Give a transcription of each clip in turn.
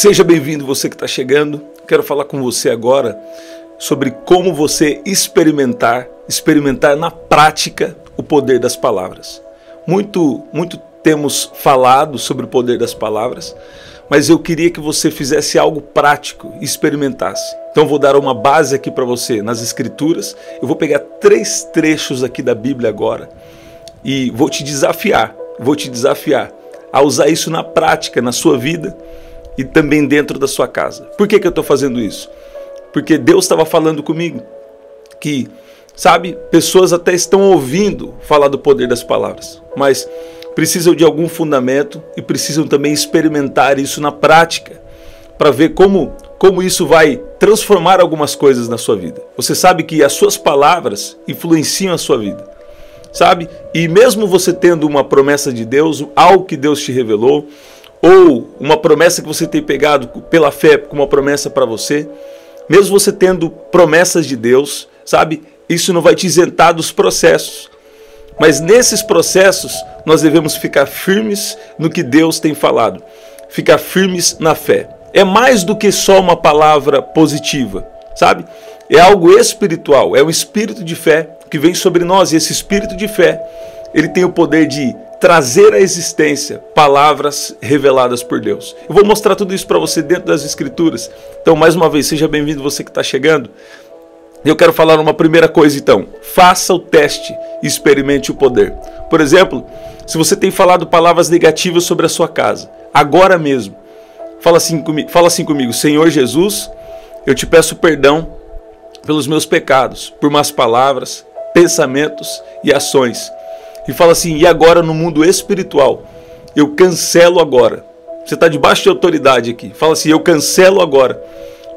Seja bem-vindo, você que está chegando. Quero falar com você agora sobre como você experimentar na prática o poder das palavras. Muito temos falado sobre o poder das palavras, mas eu queria que você fizesse algo prático e experimentasse. Então vou dar uma base aqui para você nas Escrituras. Eu vou pegar 3 trechos aqui da Bíblia agora e vou te desafiar a usar isso na prática, na sua vida e também dentro da sua casa. Por que eu estou fazendo isso? Porque Deus estava falando comigo que, pessoas até estão ouvindo falar do poder das palavras, mas precisam de algum fundamento e precisam também experimentar isso na prática para ver como isso vai transformar algumas coisas na sua vida. Você sabe que as suas palavras influenciam a sua vida, E mesmo você tendo uma promessa de Deus, algo que Deus te revelou, ou uma promessa que você tem pegado pela fé como uma promessa para você, mesmo você tendo promessas de Deus, isso não vai te isentar dos processos. Mas nesses processos nós devemos ficar firmes no que Deus tem falado, ficar firmes na fé. É mais do que só uma palavra positiva, É algo espiritual, é um espírito de fé que vem sobre nós, e esse espírito de fé, ele tem o poder de trazer à existência palavras reveladas por Deus. Eu vou mostrar tudo isso para você dentro das Escrituras. Então, mais uma vez, seja bem-vindo você que está chegando. Eu quero falar uma primeira coisa, então. Faça o teste e experimente o poder. Por exemplo, se você tem falado palavras negativas sobre a sua casa, agora mesmo, fala assim comigo: Senhor Jesus, eu te peço perdão pelos meus pecados, por más palavras, pensamentos e ações. E fala assim: e agora no mundo espiritual, eu cancelo agora. Você está debaixo de autoridade aqui. Fala assim: eu cancelo agora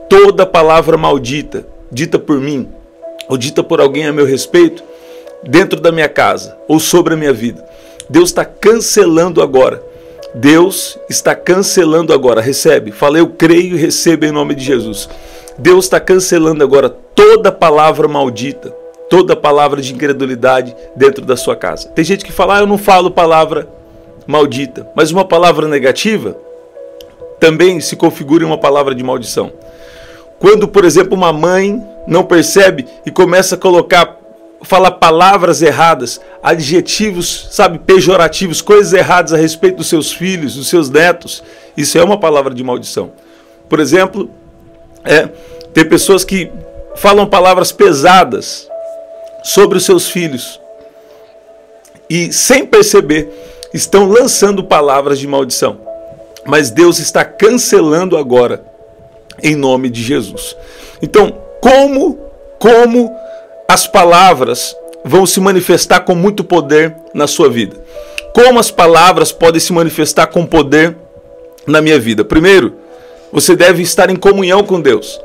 toda palavra maldita, dita por mim, ou dita por alguém a meu respeito, dentro da minha casa, ou sobre a minha vida. Deus está cancelando agora. Deus está cancelando agora. Recebe. Fala: eu creio e recebo em nome de Jesus. Deus está cancelando agora toda palavra maldita, toda palavra de incredulidade dentro da sua casa. Tem gente que fala: eu não falo palavra maldita, mas uma palavra negativa também se configura em uma palavra de maldição. Quando, por exemplo, uma mãe não percebe e começa a falar palavras erradas, adjetivos, pejorativos, coisas erradas a respeito dos seus filhos, dos seus netos, isso é uma palavra de maldição. Por exemplo, tem pessoas que falam palavras pesadas sobre os seus filhos e, sem perceber, estão lançando palavras de maldição. Mas Deus está cancelando agora, em nome de Jesus. Então, como as palavras vão se manifestar com muito poder na sua vida? Como as palavras podem se manifestar com poder na minha vida? Primeiro, você deve estar em comunhão com Deus.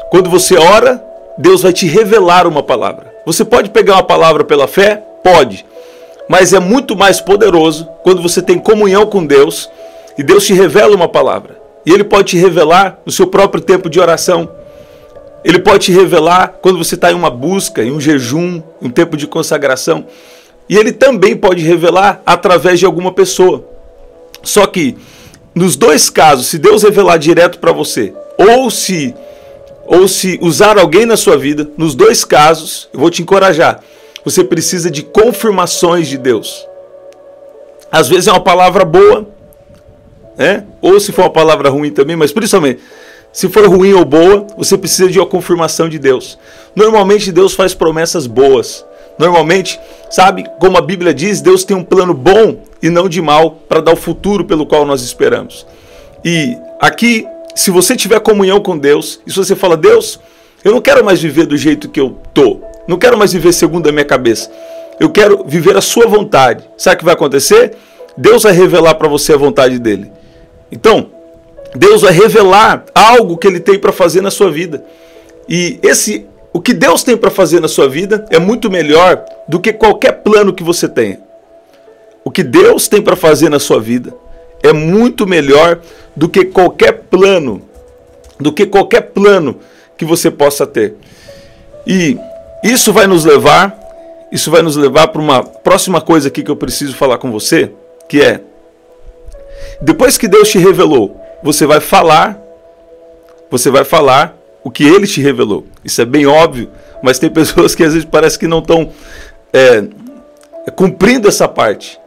Quando você ora, Deus vai te revelar uma palavra. Você pode pegar uma palavra pela fé? Pode. Mas é muito mais poderoso quando você tem comunhão com Deus e Deus te revela uma palavra. E Ele pode te revelar no seu próprio tempo de oração. Ele pode te revelar quando você está em uma busca, em um jejum, em um tempo de consagração. E Ele também pode revelar através de alguma pessoa. Só que, nos dois casos, se Deus revelar direto para você, ou se usar alguém na sua vida, nos dois casos, eu vou te encorajar. Você precisa de confirmações de Deus. Às vezes é uma palavra boa, ou se for uma palavra ruim também, mas principalmente, se for ruim ou boa, você precisa de uma confirmação de Deus. Normalmente Deus faz promessas boas. Normalmente, como a Bíblia diz, Deus tem um plano bom e não de mal para dar o futuro pelo qual nós esperamos. E aqui, se você tiver comunhão com Deus, e se você fala: Deus, eu não quero mais viver do jeito que eu tô, não quero mais viver segundo a minha cabeça, eu quero viver a sua vontade. Sabe o que vai acontecer? Deus vai revelar para você a vontade dele. Então, Deus vai revelar algo que Ele tem para fazer na sua vida. E o que Deus tem para fazer na sua vida é muito melhor do que qualquer plano que você tenha. O que Deus tem para fazer na sua vida é muito melhor do que qualquer plano, que você possa ter. E isso vai nos levar para uma próxima coisa aqui que eu preciso falar com você, que é: depois que Deus te revelou, você vai falar você vai falar o que ele te revelou. Isso é bem óbvio, mas tem pessoas que às vezes parece que não estão cumprindo essa parte.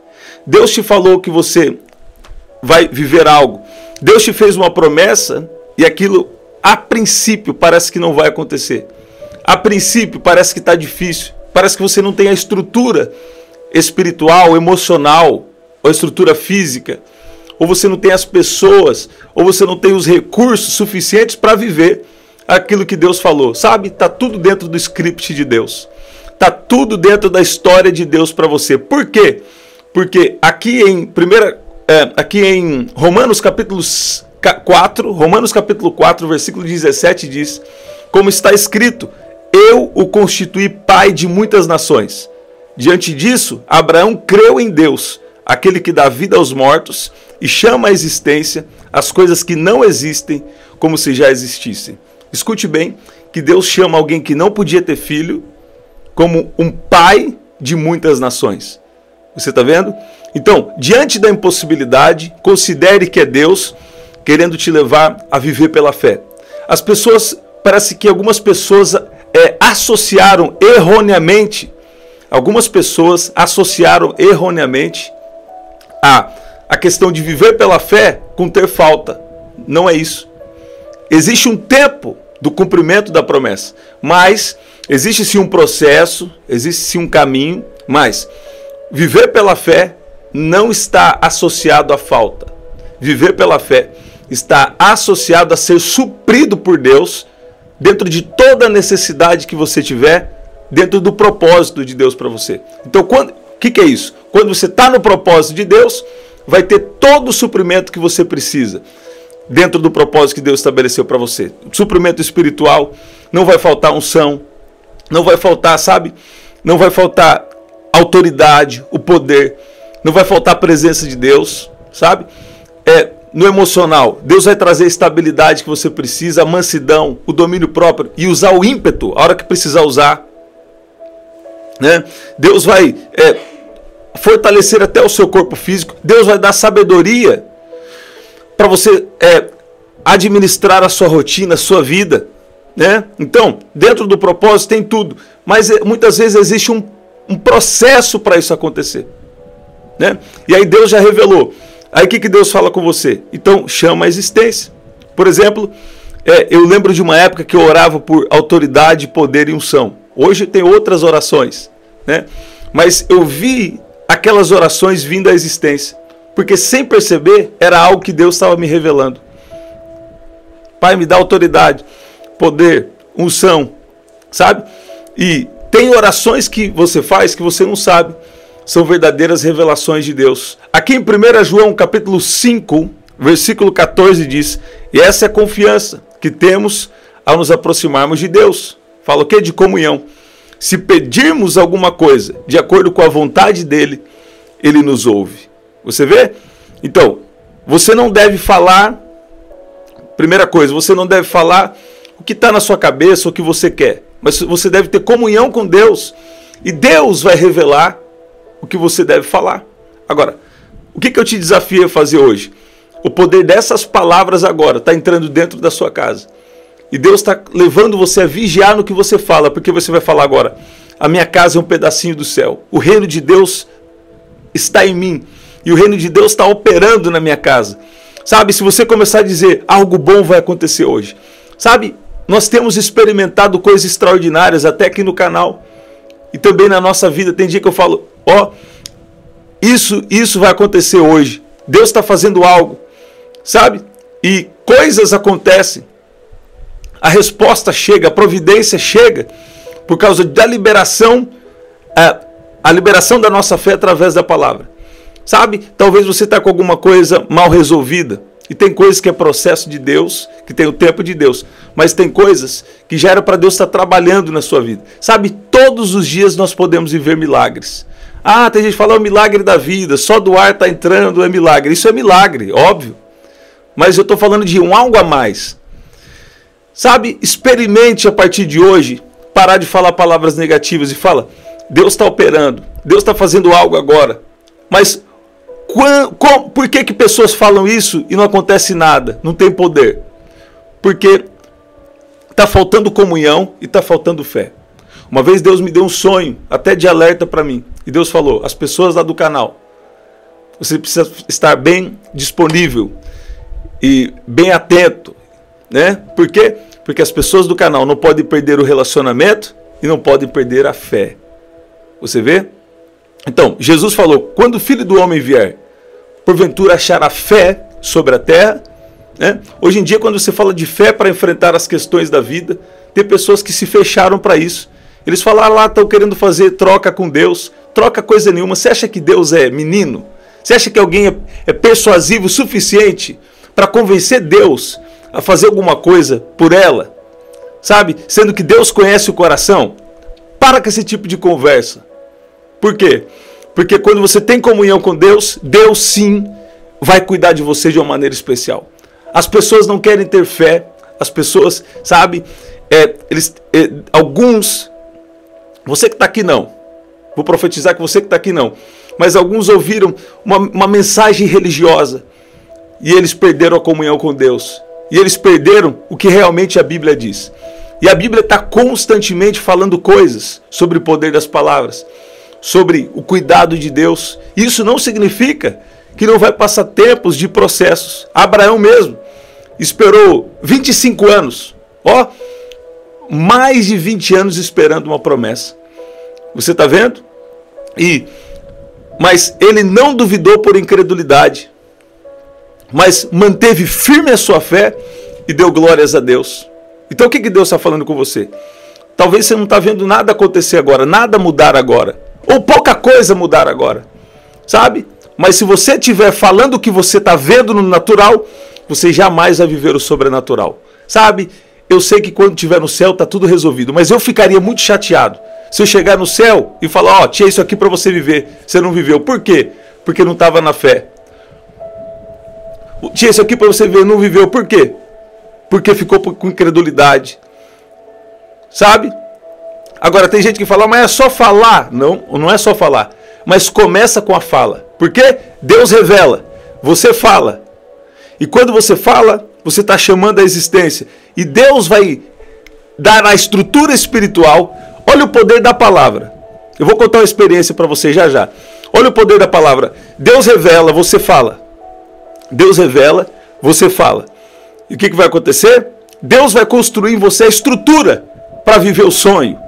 Deus te falou que você vai viver algo. Deus te fez uma promessa e aquilo, a princípio, parece que não vai acontecer. A princípio, parece que está difícil. Parece que você não tem a estrutura espiritual, emocional, ou a estrutura física. Ou você não tem as pessoas, ou você não tem os recursos suficientes para viver aquilo que Deus falou. Sabe? Está tudo dentro do script de Deus. Está tudo dentro da história de Deus para você. Por quê? Porque aqui em Romanos capítulo 4, versículo 17 diz, como está escrito, eu o constituí pai de muitas nações. Diante disso, Abraão creu em Deus, aquele que dá vida aos mortos e chama à existência as coisas que não existem como se já existissem. Escute bem, que Deus chama alguém que não podia ter filho como um pai de muitas nações. Você está vendo? Então, diante da impossibilidade, considere que é Deus querendo te levar a viver pela fé. As pessoas, parece que algumas pessoas associaram erroneamente a questão de viver pela fé com ter falta. Não é isso. Existe um tempo do cumprimento da promessa, mas existe sim um processo, existe sim um caminho, mas viver pela fé não está associado à falta. Viver pela fé está associado a ser suprido por Deus dentro de toda a necessidade que você tiver, dentro do propósito de Deus para você. Então, o que é isso? Quando você está no propósito de Deus, vai ter todo o suprimento que você precisa, dentro do propósito que Deus estabeleceu para você. Suprimento espiritual, não vai faltar unção, não vai faltar, não vai faltar autoridade, o poder, não vai faltar a presença de Deus, no emocional, Deus vai trazer a estabilidade que você precisa, a mansidão, o domínio próprio e usar o ímpeto a hora que precisar usar. Né? Deus vai fortalecer até o seu corpo físico. Deus vai dar sabedoria para você administrar a sua rotina, a sua vida. Né? Então, dentro do propósito tem tudo, mas muitas vezes existe um processo para isso acontecer. Né? E aí Deus já revelou. Aí o que Deus fala com você? Então chama a existência. Por exemplo, eu lembro de uma época que eu orava por autoridade, poder e unção. Hoje tem outras orações, né? Mas eu vi aquelas orações vindo à existência, porque sem perceber era algo que Deus estava me revelando. Pai, me dá autoridade, poder, unção, sabe? E tem orações que você faz que você não sabe. São verdadeiras revelações de Deus. Aqui em 1 João capítulo 5, versículo 14 diz, e essa é a confiança que temos ao nos aproximarmos de Deus. Fala o quê? De comunhão. Se pedirmos alguma coisa de acordo com a vontade dele, ele nos ouve. Você vê? Então, você não deve falar, primeira coisa, você não deve falar o que está na sua cabeça, o que você quer. Mas você deve ter comunhão com Deus. E Deus vai revelar o que você deve falar. Agora, o que eu te desafio a fazer hoje? O poder dessas palavras agora está entrando dentro da sua casa. E Deus está levando você a vigiar no que você fala, porque você vai falar agora, a minha casa é um pedacinho do céu. O reino de Deus está em mim. E o reino de Deus está operando na minha casa. Sabe, se você começar a dizer, algo bom vai acontecer hoje. Sabe, nós temos experimentado coisas extraordinárias até aqui no canal. E também na nossa vida. Tem dia que eu falo, isso vai acontecer hoje. Deus está fazendo algo, sabe? E coisas acontecem. A resposta chega, a providência chega por causa da liberação, a liberação da nossa fé através da palavra. Sabe? Talvez você está com alguma coisa mal resolvida. E tem coisas que é processo de Deus, que tem o tempo de Deus. Mas tem coisas que já era para Deus estar trabalhando na sua vida. Sabe? Todos os dias nós podemos viver milagres. Tem gente que fala o milagre da vida, só do ar está entrando, é milagre. Isso é milagre, óbvio. Mas eu estou falando de algo a mais. Sabe? Experimente a partir de hoje, parar de falar palavras negativas e fala, Deus está operando, Deus está fazendo algo agora. Mas por que pessoas falam isso e não acontece nada? Não tem poder. Porque está faltando comunhão e está faltando fé. Uma vez Deus me deu um sonho, até de alerta para mim. E Deus falou, as pessoas lá do canal, você precisa estar bem disponível e bem atento, né? Por quê? Porque as pessoas do canal não podem perder o relacionamento e não podem perder a fé. Você vê? Então, Jesus falou, quando o Filho do Homem vier, porventura achará fé sobre a terra, né? Hoje em dia, quando você fala de fé para enfrentar as questões da vida, tem pessoas que se fecharam para isso. Eles falaram lá, estão querendo fazer troca com Deus, troca coisa nenhuma. Você acha que Deus é menino? Você acha que alguém é persuasivo o suficiente para convencer Deus a fazer alguma coisa por ela? Sabe? Sendo que Deus conhece o coração? Para com esse tipo de conversa. Por quê? Porque quando você tem comunhão com Deus, Deus sim vai cuidar de você de uma maneira especial. As pessoas não querem ter fé, as pessoas, sabe, alguns, você que está aqui não, vou profetizar que você que está aqui não, mas alguns ouviram uma mensagem religiosa e eles perderam a comunhão com Deus, e eles perderam o que realmente a Bíblia diz. E a Bíblia está constantemente falando coisas sobre o poder das palavras, sobre o cuidado de Deus. Isso não significa que não vai passar tempos de processos. Abraão mesmo esperou 25 anos, mais de 20 anos esperando uma promessa. Você está vendo? Mas ele não duvidou por incredulidade, mas manteve firme a sua fé e deu glórias a Deus. Então o que Deus está falando com você? Talvez você não está vendo nada acontecer agora, nada mudar agora, ou pouca coisa mudar agora, sabe? Mas se você estiver falando o que você está vendo no natural, você jamais vai viver o sobrenatural. Sabe? Eu sei que quando estiver no céu está tudo resolvido, mas eu ficaria muito chateado se eu chegar no céu e falar, tinha isso aqui para você viver, você não viveu. Por quê? Porque não estava na fé. Tinha isso aqui para você viver, não viveu. Por quê? Porque ficou com incredulidade. Sabe? Agora tem gente que fala, mas é só falar. Não, não é só falar. Mas começa com a fala. Porque Deus revela, você fala. E quando você fala, você está chamando a existência. E Deus vai dar a estrutura espiritual. Olha o poder da palavra. Eu vou contar uma experiência para você já já. Olha o poder da palavra. Deus revela, você fala. Deus revela, você fala. E o que vai acontecer? Deus vai construir em você a estrutura para viver o sonho.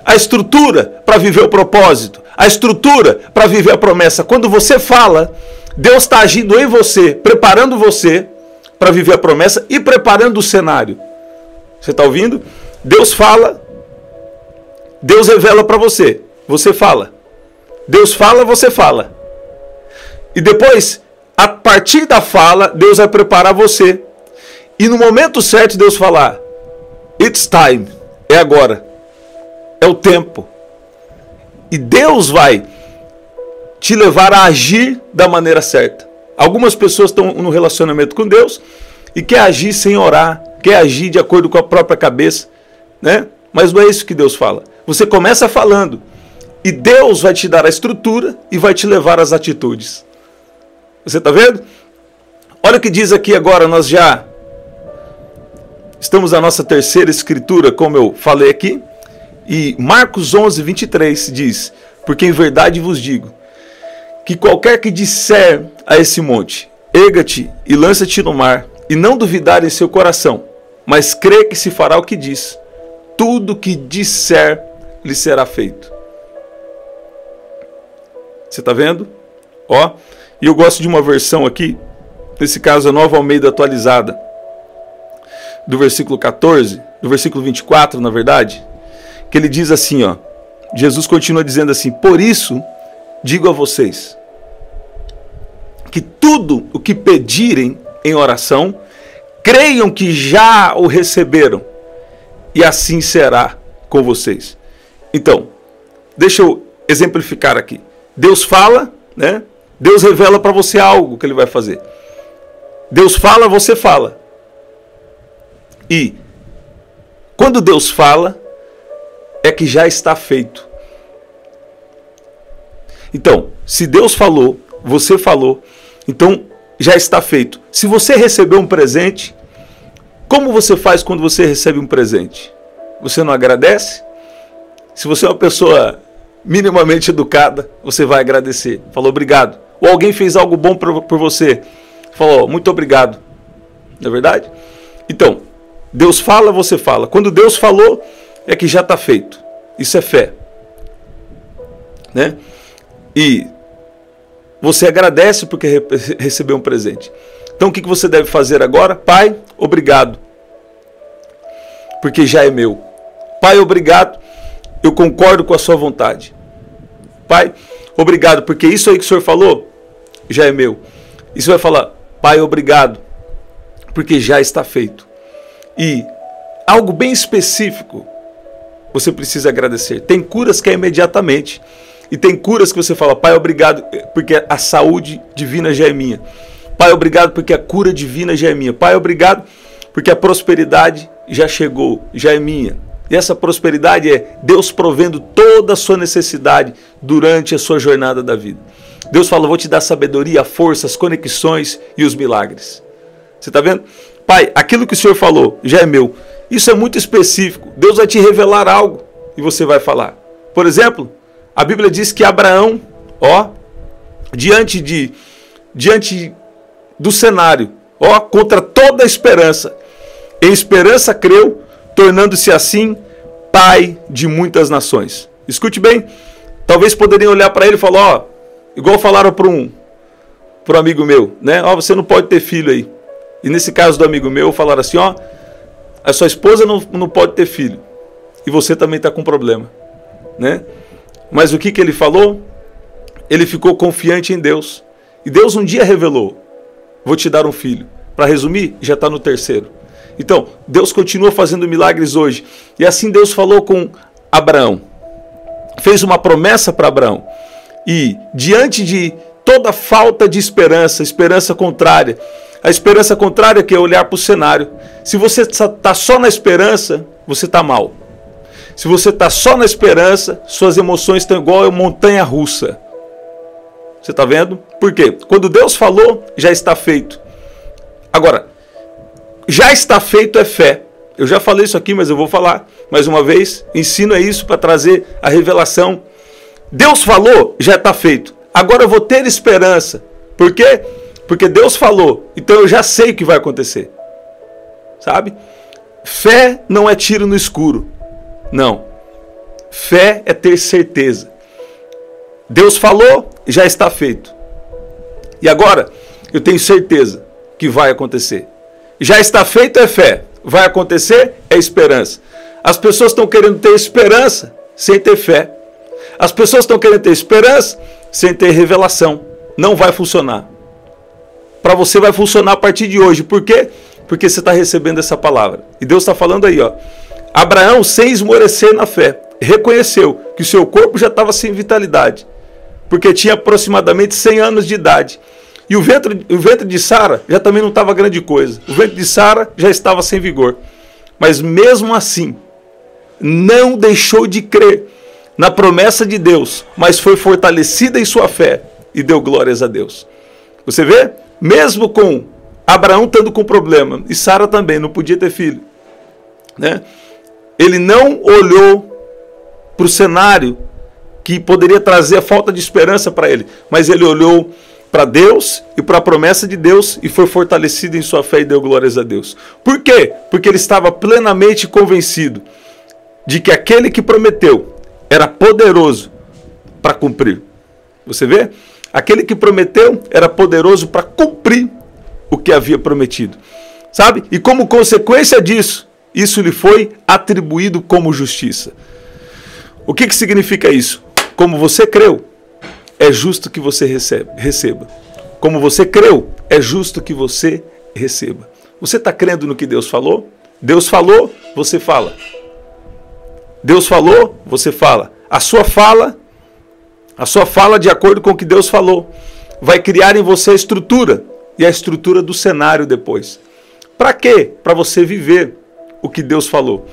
A estrutura para viver o propósito. A estrutura para viver a promessa. Quando você fala, Deus está agindo em você, preparando você para viver a promessa e preparando o cenário. Você está ouvindo? Deus fala, Deus revela para você, você fala. Deus fala, você fala. E depois, a partir da fala, Deus vai preparar você. E no momento certo, Deus falar, it's time, é agora, é o tempo. E Deus vai te levar a agir da maneira certa. Algumas pessoas estão no relacionamento com Deus e quer agir sem orar, quer agir de acordo com a própria cabeça, né? Mas não é isso que Deus fala. Você começa falando e Deus vai te dar a estrutura e vai te levar às atitudes. Você está vendo? Olha o que diz aqui agora, nós já estamos na nossa terceira escritura, como eu falei aqui, e Marcos 11, 23 diz, porque em verdade vos digo, que qualquer que disser a esse monte, erga-te e lança-te no mar, e não duvidar em seu coração, mas crê que se fará o que diz, tudo que disser lhe será feito. Você está vendo? E eu gosto de uma versão aqui, nesse caso a Nova Almeida atualizada, do versículo 14, do versículo 24, na verdade, que ele diz assim, Jesus continua dizendo assim, por isso digo a vocês, que tudo o que pedirem em oração, creiam que já o receberam, e assim será com vocês. Então, deixa eu exemplificar aqui. Deus fala, né? Deus revela para você algo que Ele vai fazer. Deus fala, você fala. E quando Deus fala, é que já está feito. Então, se Deus falou, você falou, então já está feito. Se você recebeu um presente, Como você faz quando você recebe um presente? Você não agradece? Se você é uma pessoa minimamente educada, você vai agradecer. Falou obrigado. Ou alguém fez algo bom por você. Falou muito obrigado. Não é verdade? Então, Deus fala, você fala. Quando Deus falou, é que já está feito. Isso é fé. Né? E você agradece porque recebeu um presente. Então o que você deve fazer agora? Pai, obrigado. Porque já é meu. Pai, obrigado. Eu concordo com a sua vontade. Pai, obrigado, porque isso aí que o Senhor falou já é meu. E você vai falar, Pai, obrigado, porque já está feito. E algo bem específico você precisa agradecer. Tem curas que é imediatamente. E tem curas que você fala, Pai, obrigado, porque a saúde divina já é minha. Pai, obrigado, porque a cura divina já é minha. Pai, obrigado, porque a prosperidade já chegou, já é minha. E essa prosperidade é Deus provendo toda a sua necessidade durante a sua jornada da vida. Deus fala, vou te dar sabedoria, a força, as conexões e os milagres. Você está vendo? Pai, aquilo que o Senhor falou já é meu. Isso é muito específico. Deus vai te revelar algo e você vai falar. Por exemplo, a Bíblia diz que Abraão, diante do cenário, contra toda a esperança, em esperança creu, tornando-se assim pai de muitas nações. Escute bem, talvez poderiam olhar para ele e falar, igual falaram para um amigo meu, né? Você não pode ter filho aí. E nesse caso do amigo meu, falaram assim, a sua esposa não pode ter filho. E você também está com problema, né? Mas o que ele falou? Ele ficou confiante em Deus. E Deus um dia revelou, vou te dar um filho. Para resumir, já está no terceiro. Então, Deus continua fazendo milagres hoje. E assim Deus falou com Abraão. Fez uma promessa para Abraão. E diante de toda falta de esperança, esperança contrária, a esperança contrária que é olhar para o cenário. Se você está só na esperança, você está mal. Se você está só na esperança, suas emoções estão igual a montanha russa. Você está vendo? Por quê? Quando Deus falou, já está feito. Agora, já está feito é fé. Eu já falei isso aqui, mas eu vou falar mais uma vez. Ensino é isso para trazer a revelação. Deus falou, já está feito. Agora eu vou ter esperança. Por quê? Porque Deus falou. Então eu já sei o que vai acontecer. Sabe? Fé não é tiro no escuro. Não. Fé é ter certeza. Deus falou, já está feito. E agora, eu tenho certeza que vai acontecer. Já está feito é fé. Vai acontecer é esperança. As pessoas estão querendo ter esperança sem ter fé. As pessoas estão querendo ter esperança sem ter revelação. Não vai funcionar. Para você vai funcionar a partir de hoje. Por quê? Porque você está recebendo essa palavra. E Deus está falando aí, Abraão, sem esmorecer na fé, reconheceu que o seu corpo já estava sem vitalidade, porque tinha aproximadamente 100 anos de idade. E o ventre de Sara já também não estava grande coisa. O ventre de Sara já estava sem vigor. Mas mesmo assim, não deixou de crer na promessa de Deus, mas foi fortalecida em sua fé e deu glórias a Deus. Você vê? Mesmo com Abraão estando com problema, e Sara também não podia ter filho, né? Ele não olhou para o cenário que poderia trazer a falta de esperança para ele, mas ele olhou para Deus e para a promessa de Deus e foi fortalecido em sua fé e deu glórias a Deus. Por quê? Porque ele estava plenamente convencido de que aquele que prometeu era poderoso para cumprir. Você vê? Aquele que prometeu era poderoso para cumprir o que havia prometido. Sabe? E como consequência disso, isso lhe foi atribuído como justiça. O que significa isso? Como você creu, é justo que você receba. Como você creu, é justo que você receba. Você está crendo no que Deus falou? Deus falou, você fala. Deus falou, você fala. A sua fala de acordo com o que Deus falou, vai criar em você a estrutura, e a estrutura do cenário depois. Para quê? Para você viver o que Deus falou.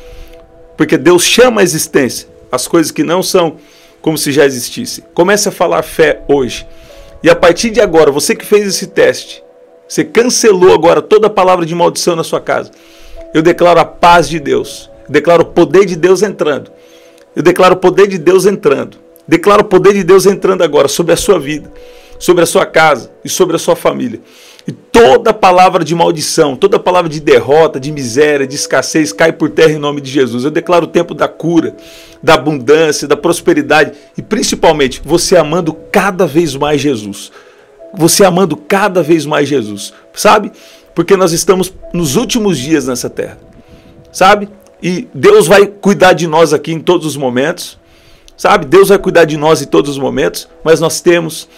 Porque Deus chama a existência as coisas que não são como se já existissem. Comece a falar fé hoje. E a partir de agora, você que fez esse teste, você cancelou agora toda a palavra de maldição na sua casa. Eu declaro a paz de Deus. Eu declaro o poder de Deus entrando. Eu declaro o poder de Deus entrando. Declaro o poder de Deus entrando agora sobre a sua vida, sobre a sua casa e sobre a sua família. E toda palavra de maldição, toda palavra de derrota, de miséria, de escassez, cai por terra em nome de Jesus. Eu declaro o tempo da cura, da abundância, da prosperidade e principalmente você amando cada vez mais Jesus. Você amando cada vez mais Jesus. Sabe? Porque nós estamos nos últimos dias nessa terra. Sabe? E Deus vai cuidar de nós aqui em todos os momentos. Sabe? Deus vai cuidar de nós em todos os momentos, mas nós temos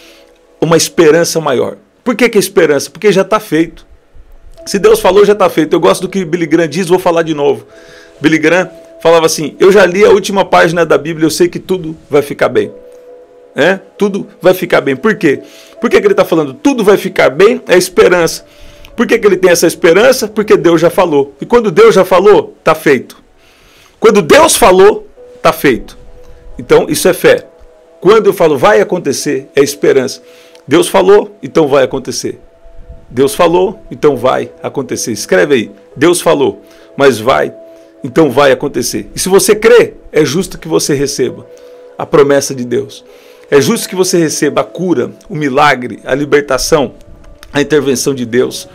uma esperança maior. Por que esperança? Porque já está feito. Se Deus falou, já está feito. Eu gosto do que Billy Graham diz, vou falar de novo. Billy Graham falava assim, eu já li a última página da Bíblia, eu sei que tudo vai ficar bem. Tudo vai ficar bem. Por quê? Por que ele está falando tudo vai ficar bem? É esperança. Por que ele tem essa esperança? Porque Deus já falou. E quando Deus já falou, está feito. Quando Deus falou, está feito. Então, isso é fé. Quando eu falo vai acontecer, é esperança. Deus falou, então vai acontecer. Deus falou, então vai acontecer. Escreve aí. Deus falou, mas vai, então vai acontecer. E se você crê, é justo que você receba a promessa de Deus. É justo que você receba a cura, o milagre, a libertação, a intervenção de Deus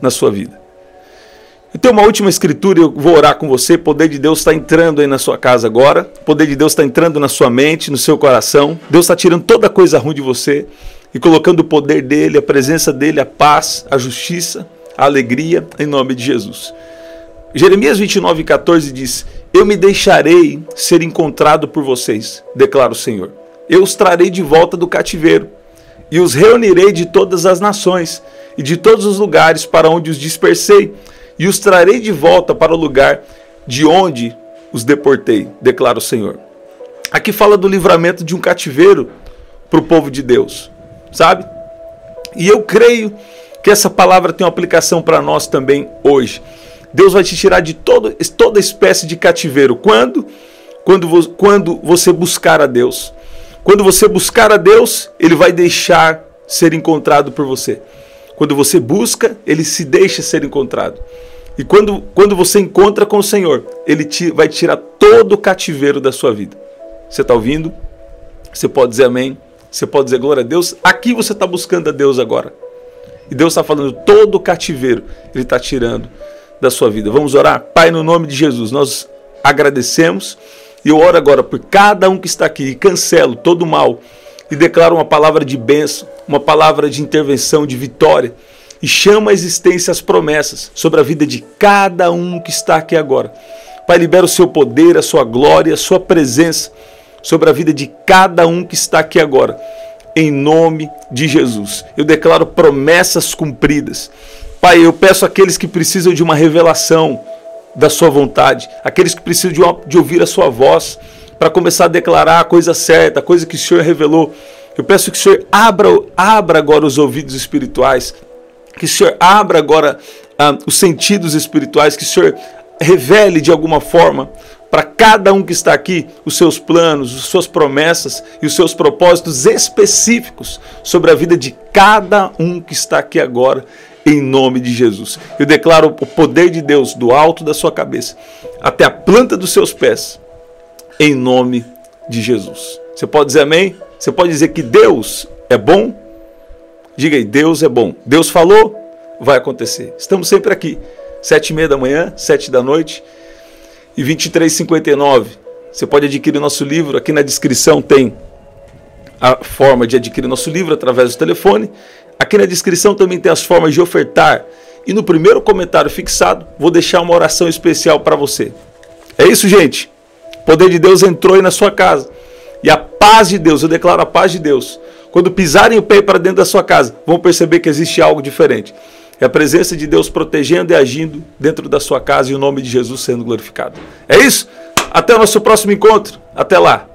na sua vida. Eu tenho uma última escritura e eu vou orar com você. O poder de Deus está entrando aí na sua casa agora. O poder de Deus está entrando na sua mente, no seu coração. Deus está tirando toda coisa ruim de você e colocando o poder dele, a presença dele, a paz, a justiça, a alegria, em nome de Jesus. Jeremias 29:14 diz, eu me deixarei ser encontrado por vocês, declara o Senhor. Eu os trarei de volta do cativeiro e os reunirei de todas as nações e de todos os lugares para onde os dispersei, e os trarei de volta para o lugar de onde os deportei, declara o Senhor. Aqui fala do livramento de um cativeiro para o povo de Deus, sabe? E eu creio que essa palavra tem uma aplicação para nós também hoje. Deus vai te tirar de toda espécie de cativeiro. Quando você buscar a Deus. Quando você buscar a Deus, Ele vai deixar ser encontrado por você. Quando você busca, Ele se deixa ser encontrado. E quando você encontra com o Senhor, Ele vai tirar todo o cativeiro da sua vida. Você está ouvindo? Você pode dizer amém? Você pode dizer glória a Deus? Aqui você está buscando a Deus agora. E Deus está falando todo o cativeiro, Ele está tirando da sua vida. Vamos orar? Pai, no nome de Jesus, nós agradecemos. E eu oro agora por cada um que está aqui e cancelo todo o mal. E declaro uma palavra de bênção, uma palavra de intervenção, de vitória. E chama a existência as promessas sobre a vida de cada um que está aqui agora. Pai, libera o seu poder, a sua glória, a sua presença sobre a vida de cada um que está aqui agora. Em nome de Jesus. Eu declaro promessas cumpridas. Pai, eu peço àqueles que precisam de uma revelação da sua vontade, aqueles que precisam de ouvir a sua voz, para começar a declarar a coisa certa, a coisa que o Senhor revelou. Eu peço que o Senhor abra agora os ouvidos espirituais, que o Senhor abra agora os sentidos espirituais, que o Senhor revele de alguma forma para cada um que está aqui os seus planos, as suas promessas e os seus propósitos específicos sobre a vida de cada um que está aqui agora, em nome de Jesus. Eu declaro o poder de Deus do alto da sua cabeça até a planta dos seus pés, em nome de Jesus. Você pode dizer amém? Você pode dizer que Deus é bom? Diga aí, Deus é bom. Deus falou, vai acontecer. Estamos sempre aqui, 7h30 da manhã, 7 da noite e 23h59. Você pode adquirir o nosso livro, aqui na descrição tem a forma de adquirir nosso livro através do telefone. Aqui na descrição também tem as formas de ofertar. E no primeiro comentário fixado, vou deixar uma oração especial para você. É isso, gente. O poder de Deus entrou aí na sua casa. E a paz de Deus, eu declaro a paz de Deus. Quando pisarem o pé para dentro da sua casa, vão perceber que existe algo diferente. É a presença de Deus protegendo e agindo dentro da sua casa e o nome de Jesus sendo glorificado. É isso? Até o nosso próximo encontro. Até lá.